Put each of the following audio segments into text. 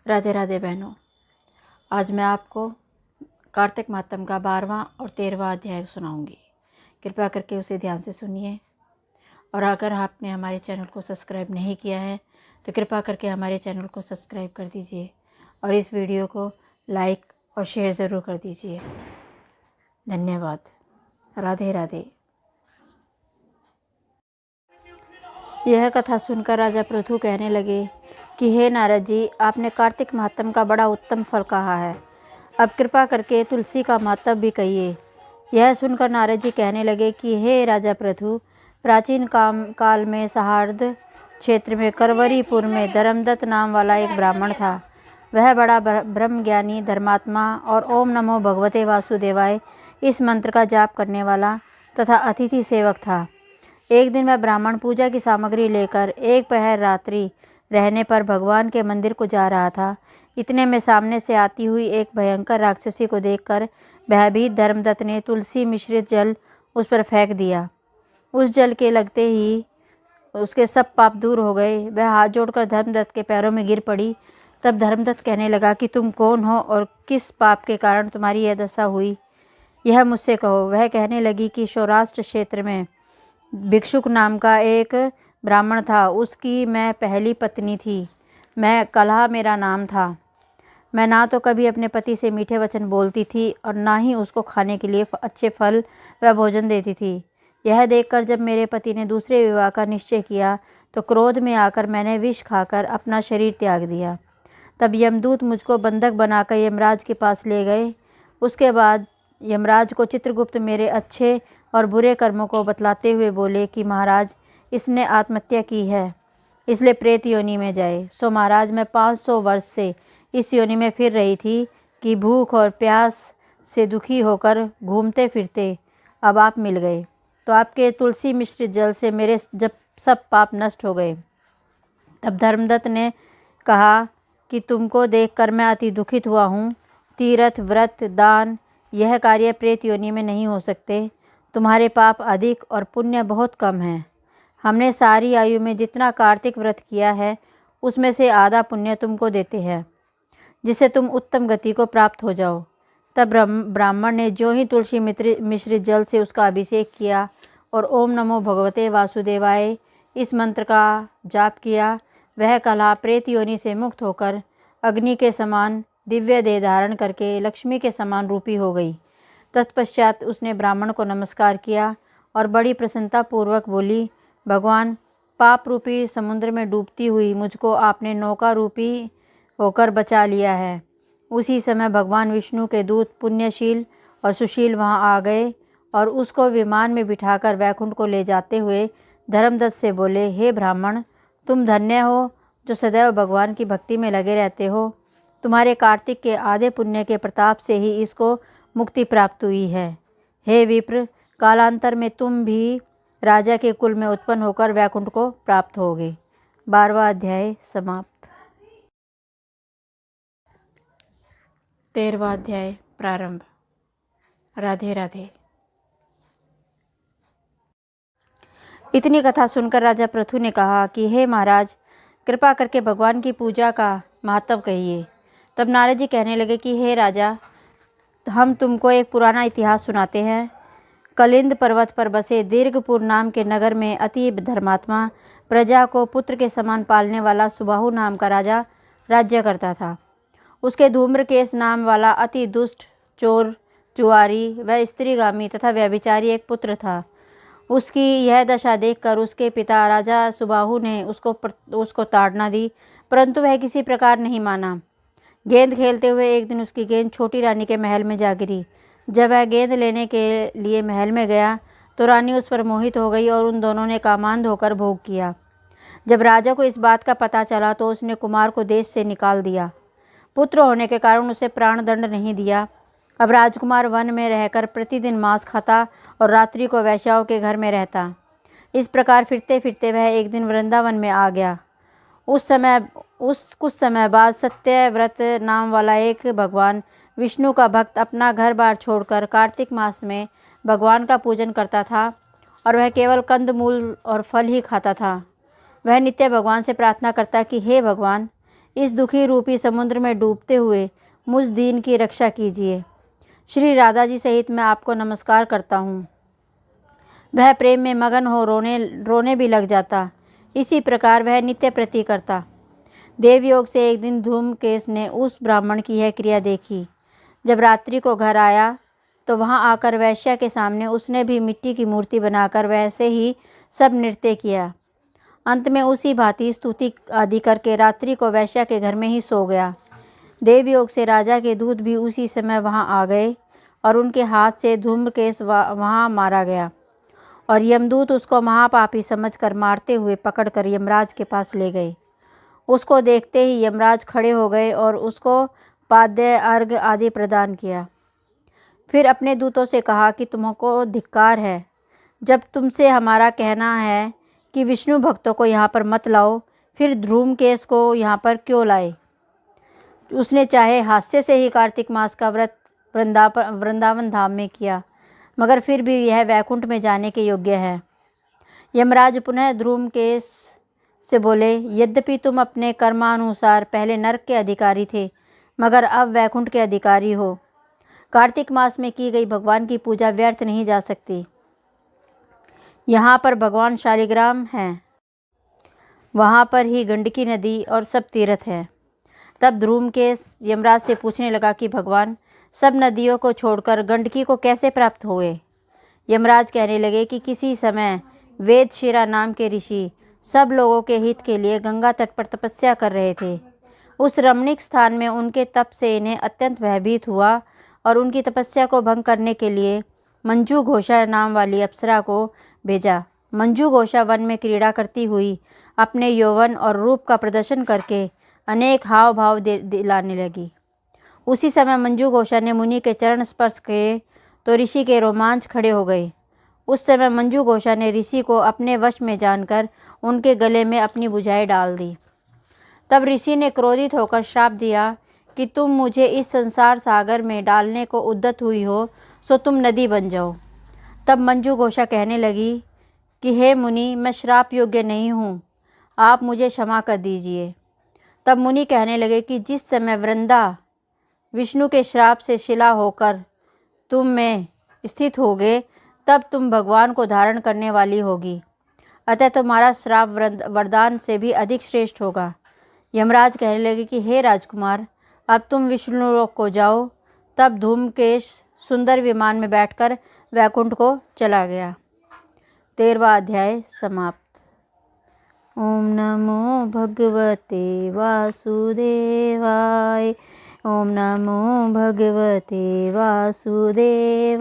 राधे राधे बहनों, आज मैं आपको कार्तिक मातम का 12वां और 13वां अध्याय सुनाऊंगी। कृपया करके उसे ध्यान से सुनिए। और अगर आपने हमारे चैनल को सब्सक्राइब नहीं किया है तो कृपया करके हमारे चैनल को सब्सक्राइब कर दीजिए और इस वीडियो को लाइक और शेयर ज़रूर कर दीजिए। धन्यवाद। राधे राधे। यह कथा सुनकर राजा पृथु कहने लगे कि हे नारद जी, आपने कार्तिक महात्म का बड़ा उत्तम फल कहा है। अब कृपा करके तुलसी का महत्व भी कहिए। यह सुनकर नारद जी कहने लगे कि हे राजा पृथु, प्राचीन काल में सहार्द क्षेत्र में करवरीपुर में धर्मदत्त नाम वाला एक ब्राह्मण था। वह बड़ा ब्रह्मज्ञानी, धर्मात्मा और ओम नमो भगवते वासुदेवाय इस मंत्र का जाप करने वाला तथा अतिथि सेवक था। एक दिन वह ब्राह्मण पूजा की सामग्री लेकर एक पहर रात्रि रहने पर भगवान के मंदिर को जा रहा था। इतने में सामने से आती हुई एक भयंकर राक्षसी को देखकर भयभीत धर्मदत्त ने तुलसी मिश्रित जल उस पर फेंक दिया। उस जल के लगते ही उसके सब पाप दूर हो गए। वह हाथ जोड़कर धर्मदत्त के पैरों में गिर पड़ी। तब धर्मदत्त कहने लगा कि तुम कौन हो और किस पाप के कारण तुम्हारी यह दशा हुई, यह मुझसे कहो। वह कहने लगी कि सौराष्ट्र क्षेत्र में भिक्षुक नाम का एक ब्राह्मण था। उसकी मैं पहली पत्नी थी। मैं कलहा मेरा नाम था। मैं ना तो कभी अपने पति से मीठे वचन बोलती थी और ना ही उसको खाने के लिए अच्छे फल व भोजन देती थी। यह देखकर जब मेरे पति ने दूसरे विवाह का निश्चय किया तो क्रोध में आकर मैंने विष खाकर अपना शरीर त्याग दिया। तब यमदूत मुझको बंधक बनाकर यमराज के पास ले गए। उसके बाद यमराज को चित्रगुप्त मेरे अच्छे और बुरे कर्मों को बतलाते हुए बोले कि महाराज, इसने आत्महत्या की है, इसलिए प्रेत योनि में जाए। सो महाराज, मैं 500 वर्ष से इस योनि में फिर रही थी कि भूख और प्यास से दुखी होकर घूमते फिरते अब आप मिल गए तो आपके तुलसी मिश्रित जल से मेरे जब सब पाप नष्ट हो गए। तब धर्मदत्त ने कहा कि तुमको देखकर मैं अति दुखित हुआ हूँ। तीर्थ, व्रत, दान यह कार्य प्रेत योनि में नहीं हो सकते। तुम्हारे पाप अधिक और पुण्य बहुत कम है। हमने सारी आयु में जितना कार्तिक व्रत किया है उसमें से आधा पुण्य तुमको देते हैं, जिससे तुम उत्तम गति को प्राप्त हो जाओ। तब ब्राह्मण ने जो ही तुलसी मिश्रित जल से उसका अभिषेक किया और ओम नमो भगवते वासुदेवाय इस मंत्र का जाप किया, वह कलहा प्रेत योनि से मुक्त होकर अग्नि के समान दिव्य देह धारण करके लक्ष्मी के समान रूपी हो गई। तत्पश्चात उसने ब्राह्मण को नमस्कार किया और बड़ी प्रसन्नतापूर्वक बोली, भगवान, पाप रूपी समुद्र में डूबती हुई मुझको आपने नौका रूपी होकर बचा लिया है। उसी समय भगवान विष्णु के दूत पुण्यशील और सुशील वहां आ गए और उसको विमान में बिठाकर वैकुंठ को ले जाते हुए धर्मदत्त से बोले, हे ब्राह्मण, तुम धन्य हो जो सदैव भगवान की भक्ति में लगे रहते हो। तुम्हारे कार्तिक के आधे पुण्य के प्रताप से ही इसको मुक्ति प्राप्त हुई है। हे विप्र, कालांतर में तुम भी राजा के कुल में उत्पन्न होकर वैकुंठ को प्राप्त होगे। 12वां अध्याय समाप्त। 13वां अध्याय प्रारंभ। राधे राधे। इतनी कथा सुनकर राजा पृथु ने कहा कि हे महाराज, कृपा करके भगवान की पूजा का महत्व कहिए। तब नारद जी कहने लगे कि हे राजा, हम तुमको एक पुराना इतिहास सुनाते हैं। कलिंद पर्वत पर बसे दीर्घपुर नाम के नगर में अति धर्मात्मा, प्रजा को पुत्र के समान पालने वाला सुबाहु नाम का राजा राज्य करता था। उसके धूम्रकेश नाम वाला अति दुष्ट, चोर, जुआरी व स्त्रीगामी तथा व्यभिचारी एक पुत्र था। उसकी यह दशा देखकर उसके पिता राजा सुबाहु ने उसको ताड़ना दी, परंतु वह किसी प्रकार नहीं माना। गेंद खेलते हुए एक दिन उसकी गेंद छोटी रानी के महल में जा गिरी। जब वह गेंद लेने के लिए महल में गया तो रानी उस पर मोहित हो गई और उन दोनों ने कामांध होकर भोग किया। जब राजा को इस बात का पता चला तो उसने कुमार को देश से निकाल दिया। पुत्र होने के कारण उसे प्राण दंड नहीं दिया। अब राजकुमार वन में रहकर प्रतिदिन मांस खाता और रात्रि को वैश्याओं के घर में रहता। इस प्रकार फिरते फिरते वह एक दिन वृंदावन में आ गया। कुछ समय बाद सत्यव्रत नाम वाला एक भगवान विष्णु का भक्त अपना घर बार छोड़कर कार्तिक मास में भगवान का पूजन करता था और वह केवल कंदमूल और फल ही खाता था। वह नित्य भगवान से प्रार्थना करता कि हे भगवान, इस दुखी रूपी समुद्र में डूबते हुए मुझ दीन की रक्षा कीजिए। श्री राधा जी सहित मैं आपको नमस्कार करता हूँ। वह प्रेम में मगन हो रोने भी लग जाता। इसी प्रकार वह नित्य प्रति करता। देवयोग से एक दिन धूमकेश ने उस ब्राह्मण की यह क्रिया देखी। जब रात्रि को घर आया तो वहां आकर वैश्या के सामने उसने भी मिट्टी की मूर्ति बनाकर वैसे ही सब नृत्य किया। अंत में उसी भांति स्तुति आदि करके रात्रि को वैश्या के घर में ही सो गया। देवयोग से राजा के दूत भी उसी समय वहां आ गए और उनके हाथ से धूम्रकेश वहां मारा गया और यमदूत उसको महापापी समझकर मारते हुए पकड़कर यमराज के पास ले गए। उसको देखते ही यमराज खड़े हो गए और उसको पाद्य अर्घ आदि प्रदान किया। फिर अपने दूतों से कहा कि तुमको धिक्कार है, जब तुमसे हमारा कहना है कि विष्णु भक्तों को यहाँ पर मत लाओ, फिर धूमकेश को यहाँ पर क्यों लाए। उसने चाहे हास्य से ही कार्तिक मास का व्रत वृंदावन धाम में किया, मगर फिर भी यह वैकुंठ में जाने के योग्य है। यमराज पुनः धूमकेश से बोले, यद्यपि तुम अपने कर्मानुसार पहले नरक के अधिकारी थे, मगर अब वैकुंठ के अधिकारी हो। कार्तिक मास में की गई भगवान की पूजा व्यर्थ नहीं जा सकती। यहाँ पर भगवान शालिग्राम हैं, वहाँ पर ही गंडकी नदी और सब तीर्थ हैं। तब धूमकेश यमराज से पूछने लगा कि भगवान सब नदियों को छोड़कर गंडकी को कैसे प्राप्त हुए। यमराज कहने लगे कि किसी समय वेदशिरा नाम के ऋषि सब लोगों के हित के लिए गंगा तट पर तपस्या कर रहे थे। उस रमणीक स्थान में उनके तप से इन्हें अत्यंत भयभीत हुआ और उनकी तपस्या को भंग करने के लिए मंजू घोषा नाम वाली अप्सरा को भेजा। मंजू घोषा वन में क्रीड़ा करती हुई अपने यौवन और रूप का प्रदर्शन करके अनेक हाव भाव दिलाने लगी। उसी समय मंजू घोषा ने मुनि के चरण स्पर्श किए तो ऋषि के रोमांच खड़े हो गए। उस समय मंजू घोषा ने ऋषि को अपने वश में जानकर उनके गले में अपनी भुजाएं डाल दी। तब ऋषि ने क्रोधित होकर श्राप दिया कि तुम मुझे इस संसार सागर में डालने को उद्यत हुई हो, सो तुम नदी बन जाओ। तब मंजू घोषा कहने लगी कि हे मुनि, मैं श्राप योग्य नहीं हूँ, आप मुझे क्षमा कर दीजिए। तब मुनि कहने लगे कि जिस समय वृंदा विष्णु के श्राप से शिला होकर तुम में स्थित होगे, तब तुम भगवान को धारण करने वाली होगी, अतः तुम्हारा श्राप वरदान से भी अधिक श्रेष्ठ होगा। यमराज कहने लगे कि हे राजकुमार, अब तुम विष्णुलोक को जाओ। तब धूमकेश सुंदर विमान में बैठकर वैकुंठ को चला गया। 13वां अध्याय समाप्त। ओम नमो भगवते वासुदेवाय। ओम नमो भगवते वासुदेवाय।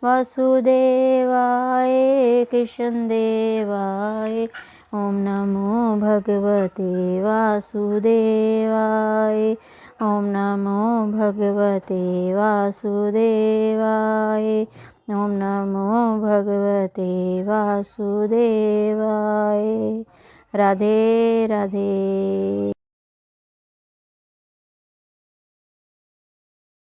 वासुदेवाय कृष्ण देवाय। ओम नमो भगवते वासुदेवाय। ओम नमो भगवते वासुदेवाय। ओम नमो भगवते वासुदेवाय। राधे राधे।